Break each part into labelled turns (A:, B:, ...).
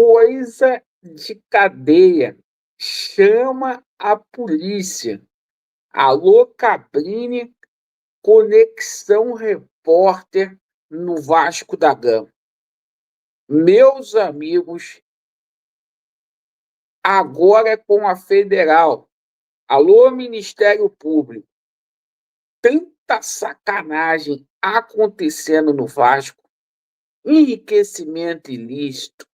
A: Coisa de cadeia. Chama a polícia. Alô, Cabrini, Conexão Repórter no Vasco da Gama. Meus amigos, agora é com a Federal. Alô, Ministério Público. Tanta sacanagem acontecendo no Vasco. Enriquecimento ilícito.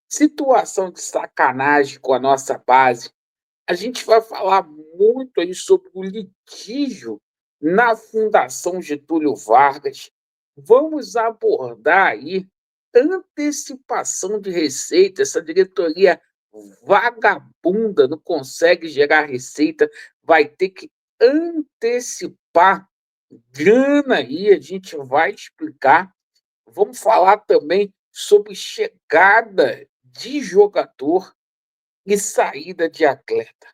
A: Situação de sacanagem com a nossa base. A gente vai falar muito aí sobre o litígio na Fundação Getúlio Vargas. Vamos abordar aí antecipação de receita. Essa diretoria vagabunda não consegue gerar receita, vai ter que antecipar grana aí, a gente vai explicar. Vamos falar também sobre chegada de jogador e saída de atleta.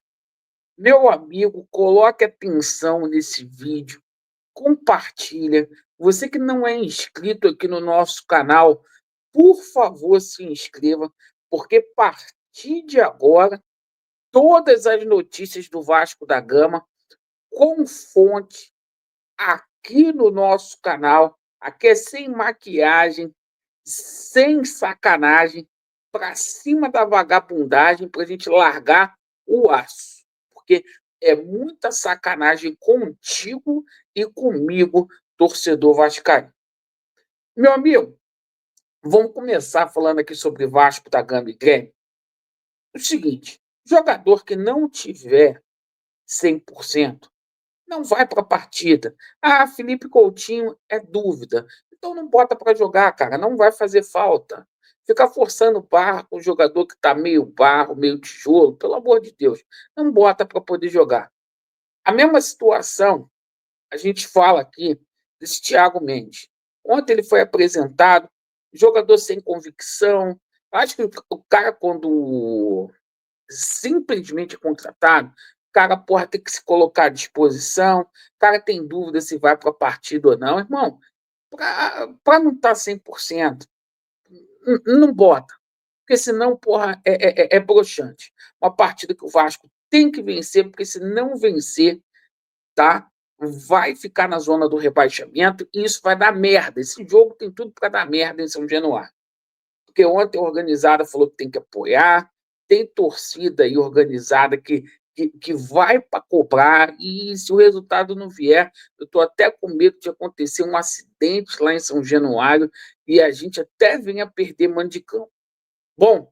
A: Meu amigo, coloque atenção nesse vídeo, compartilha. Você que não é inscrito aqui no nosso canal, por favor, se inscreva, porque a partir de agora, todas as notícias do Vasco da Gama, com fonte aqui no nosso canal. Aqui é sem maquiagem, sem sacanagem, para cima da vagabundagem, para a gente largar o aço. Porque é muita sacanagem contigo e comigo, torcedor vascaíno. Meu amigo, vamos começar falando aqui sobre Vasco da Gama e Grêmio. O seguinte, jogador que não tiver 100%, não vai para a partida. Ah, Felipe Coutinho é dúvida. Então não bota para jogar, cara. Não vai fazer falta. Ficar forçando barra com o jogador que está meio barro, meio tijolo, pelo amor de Deus. Não bota para poder jogar. A mesma situação, a gente fala aqui desse Thiago Mendes. Ontem ele foi apresentado, jogador sem convicção. Acho que o cara, quando simplesmente contratado, o cara pode ter que se colocar à disposição, o cara tem dúvida se vai para a partida ou não. Irmão, para não estar 100%, não bota, porque senão, porra, é broxante. Uma partida que o Vasco tem que vencer, porque se não vencer, tá, vai ficar na zona do rebaixamento e isso vai dar merda. Esse jogo tem tudo para dar merda em São Januário. Porque ontem a organizada falou que tem que apoiar, tem torcida aí organizada que vai para cobrar, e se o resultado não vier, eu estou até com medo de acontecer um acidente lá em São Januário e a gente até venha perder mando de campo. Bom, a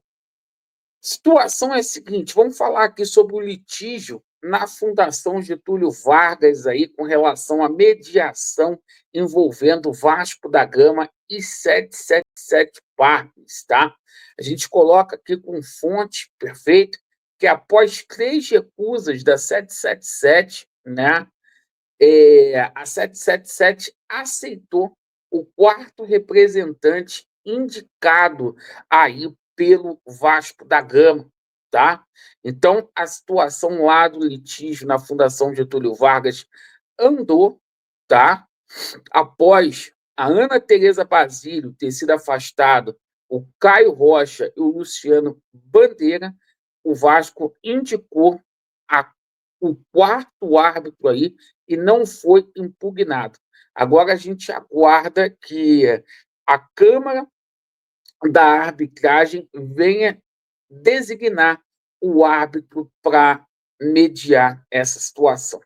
A: situação é a seguinte, vamos falar aqui sobre o litígio na Fundação Getúlio Vargas aí com relação à mediação envolvendo o Vasco da Gama e 777 Parques, tá? A gente coloca aqui com fonte perfeito que após 3 recusas da 777, né, a 777 aceitou o quarto representante indicado aí pelo Vasco da Gama, tá? Então, a situação lá do litígio na Fundação Getúlio Vargas andou, tá? Após a Ana Tereza Basílio ter sido afastado, o Caio Rocha e o Luciano Bandeira, o Vasco indicou a, o quarto árbitro aí e não foi impugnado. Agora a gente aguarda que a Câmara da Arbitragem venha designar o árbitro para mediar essa situação,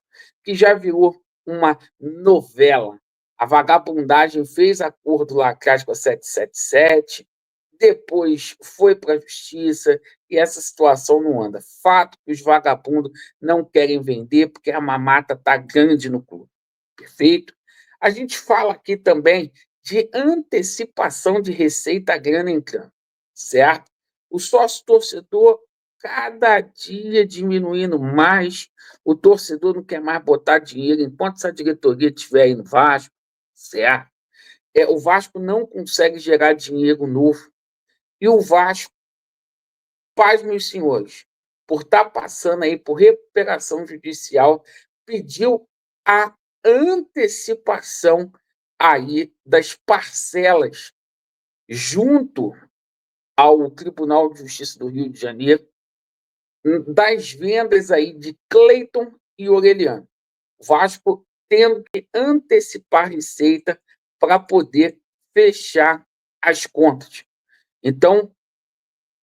A: que já virou uma novela. A vagabundagem fez acordo lá atrás com a 777, depois foi para a justiça e essa situação não anda. Fato que os vagabundos não querem vender porque a mamata está grande no clube. Perfeito? A gente fala aqui também de antecipação de receita, a grana entrando, certo? O sócio-torcedor cada dia diminuindo mais, o torcedor não quer mais botar dinheiro enquanto essa diretoria estiver aí no Vasco, certo? O Vasco não consegue gerar dinheiro novo. E o Vasco, paz, meus senhores, por estar passando aí por recuperação judicial, pediu a antecipação aí das parcelas junto ao Tribunal de Justiça do Rio de Janeiro das vendas aí de Cleiton e Aureliano. O Vasco tendo que antecipar receita para poder fechar as contas. Então,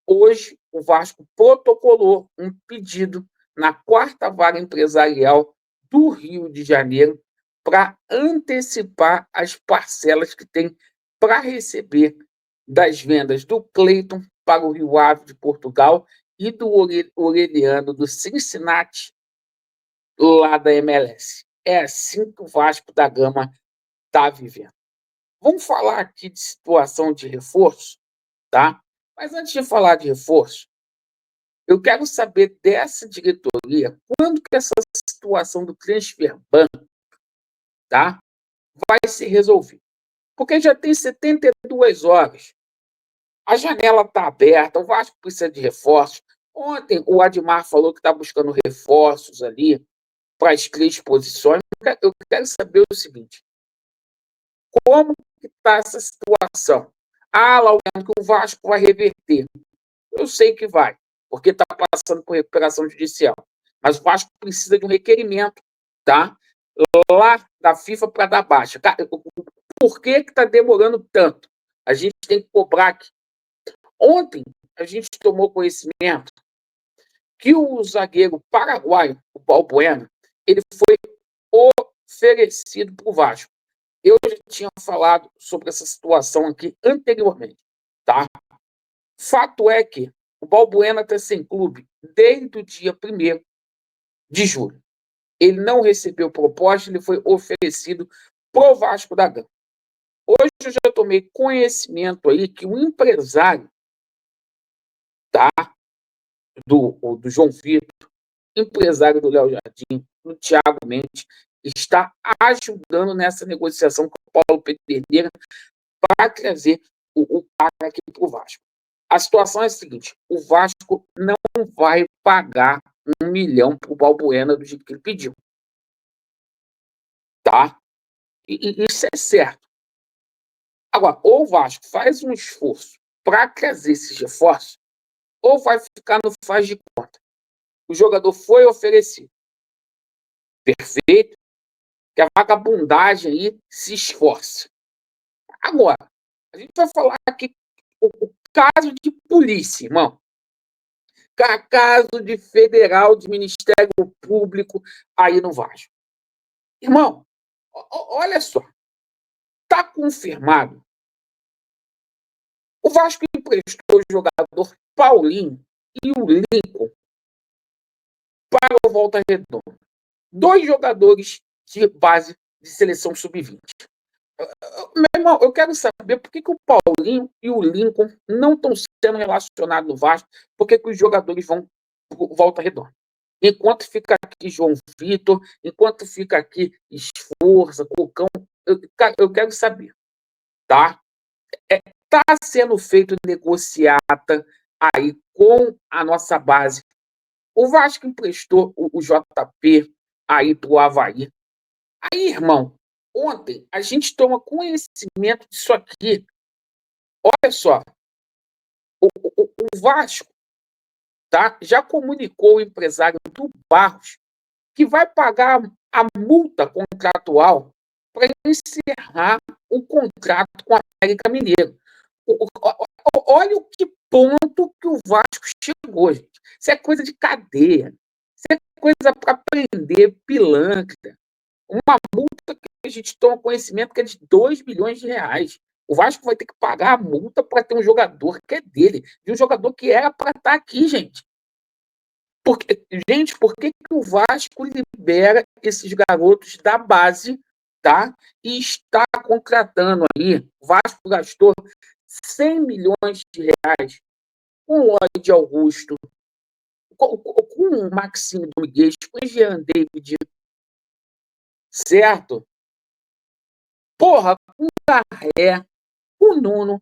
A: hoje, o Vasco protocolou um pedido na quarta vara empresarial do Rio de Janeiro para antecipar as parcelas que tem para receber das vendas do Cleiton para o Rio Ave de Portugal e do Aureliano do Cincinnati, lá da MLS. É assim que o Vasco da Gama está vivendo. Vamos falar aqui de situação de reforço, tá? Mas antes de falar de reforço, eu quero saber dessa diretoria quando que essa situação do transfer ban, tá, vai se resolver. Porque já tem 72 horas. A janela está aberta, o Vasco precisa de reforços. Ontem o Admar falou que está buscando reforços ali para as 3 posições. Eu quero saber o seguinte: como que está essa situação? Ah, Laureano, que o Vasco vai reverter. Eu sei que vai, porque está passando por recuperação judicial. Mas o Vasco precisa de um requerimento, tá? Lá da FIFA para dar baixa. Por que está demorando tanto? A gente tem que cobrar aqui. Ontem, a gente tomou conhecimento que o zagueiro paraguaio, o Balbuena, ele foi oferecido para o Vasco. Eu já tinha falado sobre essa situação aqui anteriormente, tá? Fato é que o Balbuena está sem clube desde o dia 1º de julho. Ele não recebeu proposta, ele foi oferecido pro Vasco da Gama. Hoje eu já tomei conhecimento aí que o empresário, tá, do João Vitor, empresário do Léo Jardim, do Thiago Mendes, está ajudando nessa negociação com o Paulo Pederneiras para trazer o cara aqui para o Vasco. A situação é a seguinte: o Vasco não vai pagar 1 milhão para o Balbuena do jeito que ele pediu. Tá? E isso é certo. Agora, ou o Vasco faz um esforço para trazer esses reforços, ou vai ficar no faz de conta. O jogador foi oferecido. Perfeito? Que a vagabundagem aí se esforce. Agora, a gente vai falar aqui o caso de polícia, irmão. Caso de federal, de Ministério Público aí no Vasco. Irmão, olha só. Está confirmado. O Vasco emprestou o jogador Paulinho e o Lincoln para o Volta Redonda. 2 jogadores de base de seleção sub-20. Meu irmão, eu quero saber por que o Paulinho e o Lincoln não estão sendo relacionados no Vasco, por que os jogadores vão para Volta Redonda. Enquanto fica aqui João Vitor, enquanto fica aqui Esforça, Cocão, eu quero saber, tá? Está sendo feito negociata aí com a nossa base. O Vasco emprestou o JP aí para o Avaí. Aí, irmão, ontem a gente toma conhecimento disso aqui. Olha só, o Vasco, tá, já comunicou o empresário do Barros que vai pagar a multa contratual para encerrar o contrato com a América Mineiro. Olha o que ponto que o Vasco chegou, gente. Isso é coisa de cadeia. Isso é coisa para prender pilantra. Uma multa que a gente toma conhecimento que é de 2 bilhões de reais. O Vasco vai ter que pagar a multa para ter um jogador que é dele, de um jogador que era para estar aqui, gente. Gente, por que o Vasco libera esses garotos da base, tá? E está contratando aí? O Vasco gastou 100 milhões de reais com o Lloyd Augusto, com o Maxime Domingues, com o Jean David, certo? Porra, com o Garré, com o Nuno.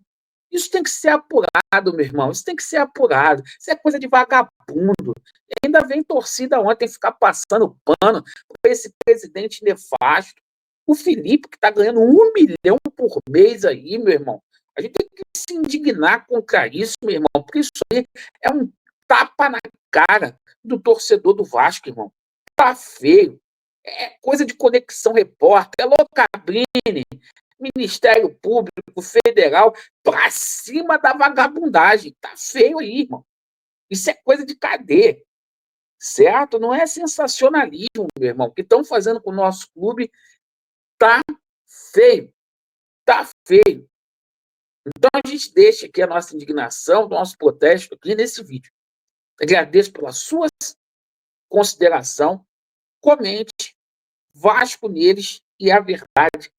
A: Isso tem que ser apurado, meu irmão. Isso tem que ser apurado. Isso é coisa de vagabundo. E ainda vem torcida ontem ficar passando pano para esse presidente nefasto. O Felipe, que está ganhando 1 milhão por mês aí, meu irmão. A gente tem que se indignar contra isso, meu irmão, porque isso aí é um tapa na cara do torcedor do Vasco, irmão. Tá feio. É coisa de Conexão Repórter, é Locabrini, Ministério Público Federal, pra cima da vagabundagem. Tá feio aí, irmão. Isso é coisa de cadeia, certo? Não é sensacionalismo, meu irmão. O que estão fazendo com o nosso clube tá feio. Tá feio. Então a gente deixa aqui a nossa indignação, o nosso protesto aqui nesse vídeo. Agradeço pela sua consideração. Comente, Vasco neles e a verdade